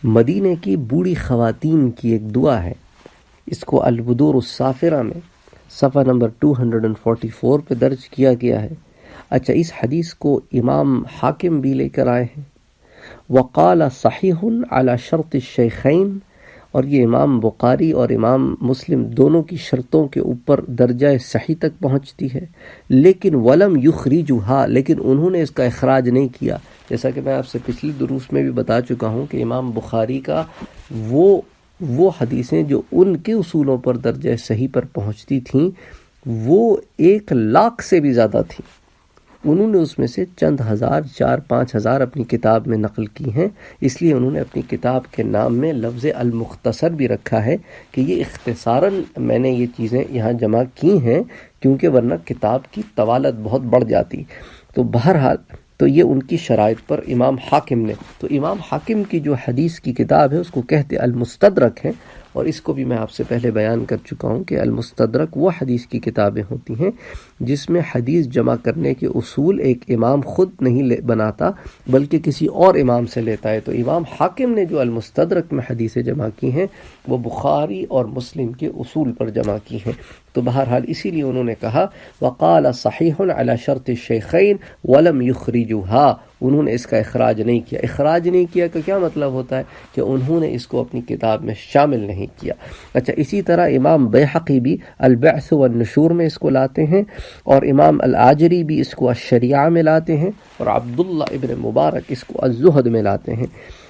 مدینے کی بوڑھی خواتین کی ایک دعا ہے، اس کو البدور الصافرہ میں صفحہ نمبر 244 پہ درج کیا گیا ہے۔ اچھا، اس حدیث کو امام حاکم بھی لے کر آئے ہیں، وقال صحیح علی شرط الشیخین، اور یہ امام بخاری اور امام مسلم دونوں کی شرطوں کے اوپر درجہ صحیح تک پہنچتی ہے، لیکن ولم یخرجھا، لیکن انہوں نے اس کا اخراج نہیں کیا۔ جیسا کہ میں آپ سے پچھلی دروس میں بھی بتا چکا ہوں کہ امام بخاری کا وہ حدیثیں جو ان کے اصولوں پر درجہ صحیح پر پہنچتی تھیں وہ 1,00,000 سے بھی زیادہ تھیں، انہوں نے اس میں سے چند ہزار، 4-5 ہزار اپنی کتاب میں نقل کی ہیں، اس لیے انہوں نے اپنی کتاب کے نام میں لفظ المختصر بھی رکھا ہے کہ یہ اختصاراً میں نے یہ چیزیں یہاں جمع کی ہیں، کیونکہ ورنہ کتاب کی طوالت بہت بڑھ جاتی۔ تو بہرحال تو یہ ان کی شرائط پر امام حاکم نے، تو امام حاکم کی جو حدیث کی کتاب ہے اس کو کہتے المستدرک ہے، اور اس کو بھی میں آپ سے پہلے بیان کر چکا ہوں کہ المستدرک وہ حدیث کی کتابیں ہوتی ہیں جس میں حدیث جمع کرنے کے اصول ایک امام خود نہیں بناتا بلکہ کسی اور امام سے لیتا ہے۔ تو امام حاکم نے جو المستدرک میں حدیثیں جمع کی ہیں وہ بخاری اور مسلم کے اصول پر جمع کی ہیں۔ تو بہرحال اسی لیے انہوں نے کہا وقال صحیح علی شرط الشیخین ولم یخرجھا، انہوں نے اس کا اخراج نہیں کیا۔ اخراج نہیں کیا کا کیا مطلب ہوتا ہے کہ انہوں نے اس کو اپنی کتاب میں شامل نہیں کیا۔ اچھا، اسی طرح امام بیہقی بھی البعث والنشور میں اس کو لاتے ہیں، اور امام الآجری بھی اس کو الشریعہ میں لاتے ہیں، اور عبداللہ ابن مبارک اس کو الزہد میں لاتے ہیں۔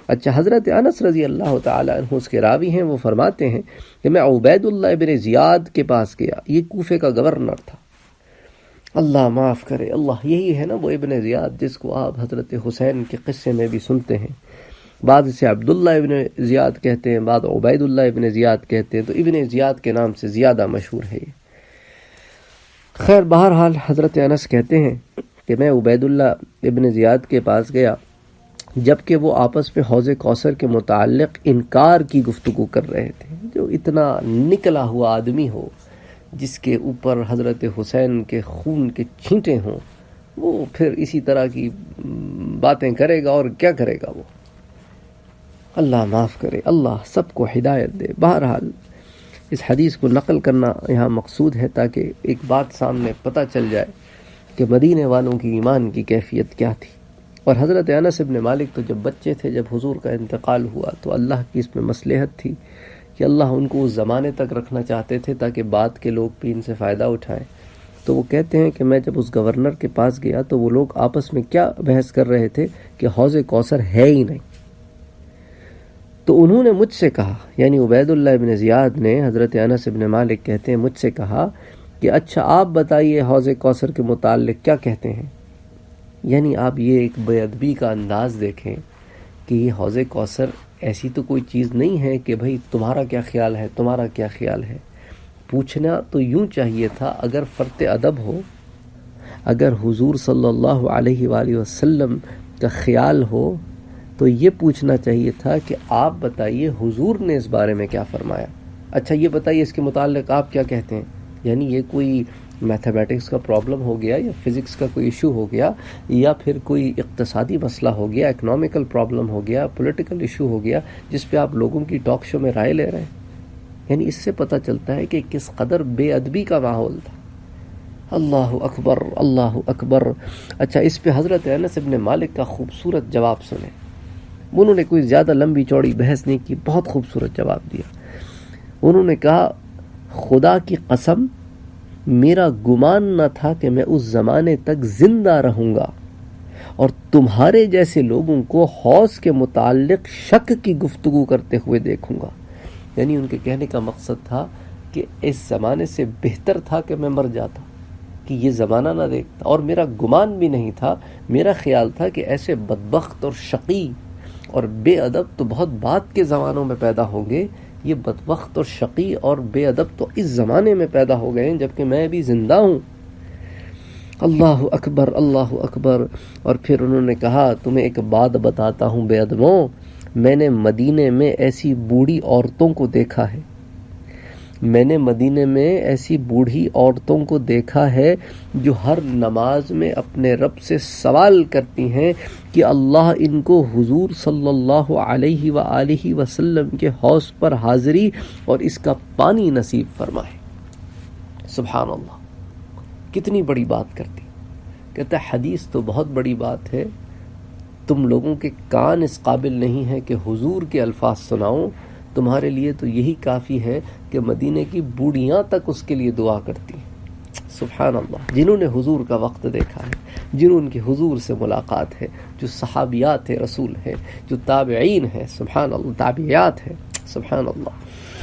اچھا، حضرت انس رضی اللہ تعالی عنہ اس کے راوی ہیں، وہ فرماتے ہیں کہ میں عبید اللہ ابن زیاد کے پاس گیا، یہ کوفے کا گورنر تھا، اللہ معاف کرے، اللہ، یہی ہے نا وہ ابن زیاد جس کو آپ حضرت حسین کے قصے میں بھی سنتے ہیں، بعض سے عبداللہ ابن زیاد کہتے ہیں، بعض عبید اللہ ابن زیاد کہتے ہیں، تو ابن زیاد کے نام سے زیادہ مشہور ہے یہ۔ خیر، بہرحال حضرت انس کہتے ہیں کہ میں عبید اللہ ابن زیاد کے پاس گیا جبکہ وہ آپس میں حوض کوثر کے متعلق انکار کی گفتگو کر رہے تھے۔ جو اتنا نکلا ہوا آدمی ہو جس کے اوپر حضرت حسین کے خون کے چھینٹے ہوں، وہ پھر اسی طرح کی باتیں کرے گا، اور کیا کرے گا وہ؟ اللہ معاف کرے، اللہ سب کو ہدایت دے۔ بہرحال اس حدیث کو نقل کرنا یہاں مقصود ہے تاکہ ایک بات سامنے پتہ چل جائے کہ مدینے والوں کی ایمان کی کیفیت کیا تھی۔ اور حضرت انس بن مالک تو جب بچے تھے، جب حضور کا انتقال ہوا تو اللہ کی اس میں مصلحت تھی کہ اللہ ان کو اس زمانے تک رکھنا چاہتے تھے تاکہ بعد کے لوگ بھی ان سے فائدہ اٹھائیں۔ تو وہ کہتے ہیں کہ میں جب اس گورنر کے پاس گیا تو وہ لوگ آپس میں کیا بحث کر رہے تھے کہ حوض کوثر ہے ہی نہیں۔ تو انہوں نے مجھ سے کہا، یعنی عبید اللہ ابن زیاد نے، حضرت انس بن مالک کہتے ہیں، مجھ سے کہا کہ اچھا آپ بتائیے حوض کوثر کے متعلق کیا کہتے ہیں۔ یعنی آپ یہ ایک بے ادبی کا انداز دیکھیں کہ یہ حوض کوثر ایسی تو کوئی چیز نہیں ہے کہ بھئی تمہارا کیا خیال ہے، تمہارا کیا خیال ہے۔ پوچھنا تو یوں چاہیے تھا، اگر فرط ادب ہو، اگر حضور صلی اللہ علیہ وآلہ وسلم کا خیال ہو تو یہ پوچھنا چاہیے تھا کہ آپ بتائیے حضور نے اس بارے میں کیا فرمایا، اچھا یہ بتائیے اس کے متعلق آپ کیا کہتے ہیں۔ یعنی یہ کوئی میتھمیٹکس کا پرابلم ہو گیا، یا فزکس کا کوئی ایشو ہو گیا، یا پھر کوئی اقتصادی مسئلہ ہو گیا، اکنامیکل پرابلم ہو گیا، پولیٹیکل ایشو ہو گیا، جس پہ آپ لوگوں کی ٹاک شو میں رائے لے رہے ہیں۔ یعنی اس سے پتہ چلتا ہے کہ کس قدر بے ادبی کا ماحول تھا۔ اللہ اکبر، اللہ اکبر۔ اچھا، اس پہ حضرت انس بن مالک کا خوبصورت جواب سنیں۔ انہوں نے کوئی زیادہ لمبی چوڑی بحث نہیں کی، بہت خوبصورت جواب دیا۔ انہوں نے کہا خدا کی قسم میرا گمان نہ تھا کہ میں اس زمانے تک زندہ رہوں گا اور تمہارے جیسے لوگوں کو حوض کے متعلق شک کی گفتگو کرتے ہوئے دیکھوں گا۔ یعنی ان کے کہنے کا مقصد تھا کہ اس زمانے سے بہتر تھا کہ میں مر جاتا، کہ یہ زمانہ نہ دیکھتا، اور میرا گمان بھی نہیں تھا، میرا خیال تھا کہ ایسے بدبخت اور شقی اور بے ادب تو بہت بعد کے زمانوں میں پیدا ہوں گے، یہ بدبخت اور شقی اور بے ادب تو اس زمانے میں پیدا ہو گئے ہیں جبکہ میں بھی زندہ ہوں۔ اللہ اکبر، اللہ اکبر۔ اور پھر انہوں نے کہا تمہیں ایک بات بتاتا ہوں بے ادبوں، میں نے مدینے میں ایسی بوڑھی عورتوں کو دیکھا ہے میں نے مدینے میں ایسی بوڑھی عورتوں کو دیکھا ہے جو ہر نماز میں اپنے رب سے سوال کرتی ہیں کہ اللہ ان کو حضور صلی اللہ علیہ وآلہ وسلم کے حوض پر حاضری اور اس کا پانی نصیب فرمائے۔ سبحان اللہ، کتنی بڑی بات کرتی۔ کہتا ہے حدیث تو بہت بڑی بات ہے، تم لوگوں کے کان اس قابل نہیں ہے کہ حضور کے الفاظ سناؤں، تمہارے لیے تو یہی کافی ہے کہ مدینے کی بوڑھیاں تک اس کے لیے دعا کرتی ہیں۔ سبحان اللہ، جنہوں نے حضور کا وقت دیکھا ہے، جنہوں کی حضور سے ملاقات ہے، جو صحابیات رسول ہیں، جو تابعین ہیں، سبحان اللہ، تابعیات ہیں، سبحان اللہ۔